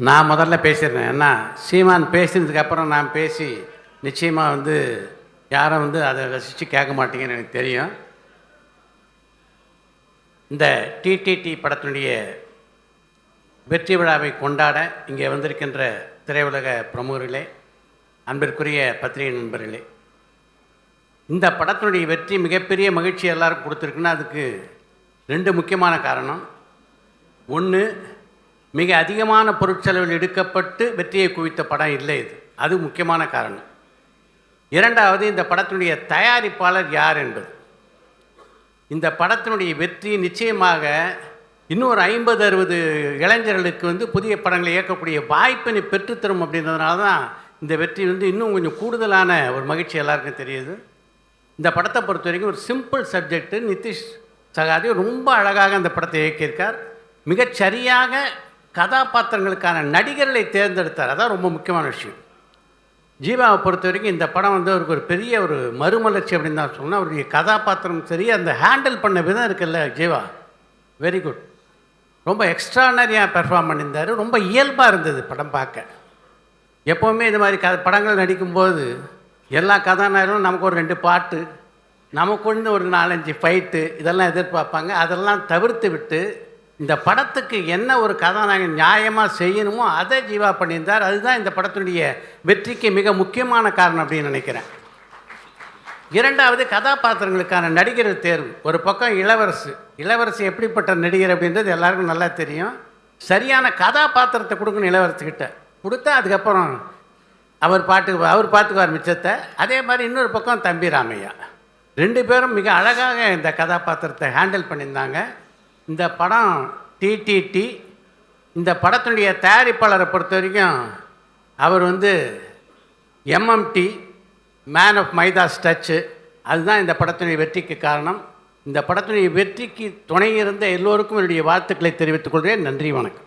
நான் முதல்ல பேசிடுறேன். ஏன்னா சீமான் பேசினதுக்கப்புறம் நான் பேசி நிச்சயமாக யாரும் அதை ரசித்து கேட்க மாட்டீங்கன்னு எனக்கு தெரியும். இந்த டிடிடி படத்தினுடைய வெற்றி விழாவை கொண்டாட இங்கே வந்திருக்கின்ற திரையுலக பிரமுகர்களே, அன்பிற்குரிய பத்திரிகை நண்பர்களே, இந்த படத்தினுடைய வெற்றி மிகப்பெரிய மகிழ்ச்சி எல்லாருக்கும் கொடுத்துருக்குன்னா அதுக்கு 2 முக்கியமான காரணம். ஒன்று, மிக அதிகமான பொருட்செலவில் எடுக்கப்பட்டு வெற்றியை குவித்த படம் இல்லை, அது முக்கியமான காரணம். 2வது, இந்த படத்தினுடைய தயாரிப்பாளர் யார் என்பது. இந்த படத்தினுடைய வெற்றி நிச்சயமாக இன்னொரு 50-60 இளைஞர்களுக்கு புதிய படங்களை இயக்கக்கூடிய வாய்ப்பினை பெற்றுத்தரும். அப்படின்றதுனால தான் இந்த வெற்றி இன்னும் கொஞ்சம் கூடுதலான ஒரு மகிழ்ச்சி எல்லாருக்கும் தெரியுது. இந்த படத்தை பொறுத்த வரைக்கும் ஒரு சிம்பிள் சப்ஜெக்டு. நிதிஷ் சகாதேவ் ரொம்ப அழகாக அந்த படத்தை இயக்கியிருக்கார். மிகச்சரியாக கதாபாத்திரங்களுக்கான நடிகர்களை தேர்ந்தெடுத்தார். அதான் ரொம்ப முக்கியமான விஷயம். ஜீவாவை பொறுத்த வரைக்கும் இந்த படம் அவருக்கு ஒரு பெரிய ஒரு மறுமலர்ச்சி அப்படின்னு தான் சொன்னால், அவருடைய கதாபாத்திரம் சரி, அந்த ஹேண்டில் பண்ண விதம் இருக்குல்ல, ஜீவா வெரி குட். ரொம்ப எக்ஸ்ட்ரானரியாக பெர்ஃபார்ம் பண்ணியிருந்தார். ரொம்ப இயல்பாக இருந்தது படம் பார்க்க. எப்போவுமே இது மாதிரி படங்கள் நடிக்கும்போது எல்லா கதாநாயகரும் நமக்கு ஒரு 2 பாட்டு, நமக்கு ஒரு 4-5 ஃபைட்டு இதெல்லாம் எதிர்பார்ப்பாங்க. அதெல்லாம் தவிர்த்து விட்டு இந்த படத்துக்கு என்ன ஒரு கதாநாயகன் நியாயமாக செய்யணுமோ அதை ஜீவா பண்ணியிருந்தார். அதுதான் இந்த படத்தினுடைய வெற்றிக்கு மிக முக்கியமான காரணம் அப்படின்னு நினைக்கிறேன். 2வது, கதாபாத்திரங்களுக்கான நடிகர் தேர்வு. ஒரு பக்கம் இளவரசி எப்படிப்பட்ட நடிகர் அப்படின்றது எல்லாருக்கும் நல்லா தெரியும். சரியான கதாபாத்திரத்தை கொடுக்கணும் இளவரசிக்கிட்ட. கொடுத்தா அதுக்கப்புறம் அவர் பார்த்துக்குவார் மிச்சத்தை. அதே மாதிரி இன்னொரு பக்கம் தம்பி ராமையா, 2 பேரும் மிக அழகாக இந்த கதாபாத்திரத்தை ஹேண்டில் பண்ணியிருந்தாங்க. இந்த படம் டிடிடி. இந்த படத்தினுடைய தயாரிப்பாளரை பொறுத்த வரைக்கும் அவர் MMT, man of Midas touch. அதுதான் இந்த படத்தினுடைய வெற்றிக்கு காரணம். இந்த படத்தினுடைய வெற்றிக்கு துணை இருந்த எல்லோருக்கும் என்னுடைய வாழ்த்துக்களை தெரிவித்துக் கொள்கிறேன். நன்றி, வணக்கம்.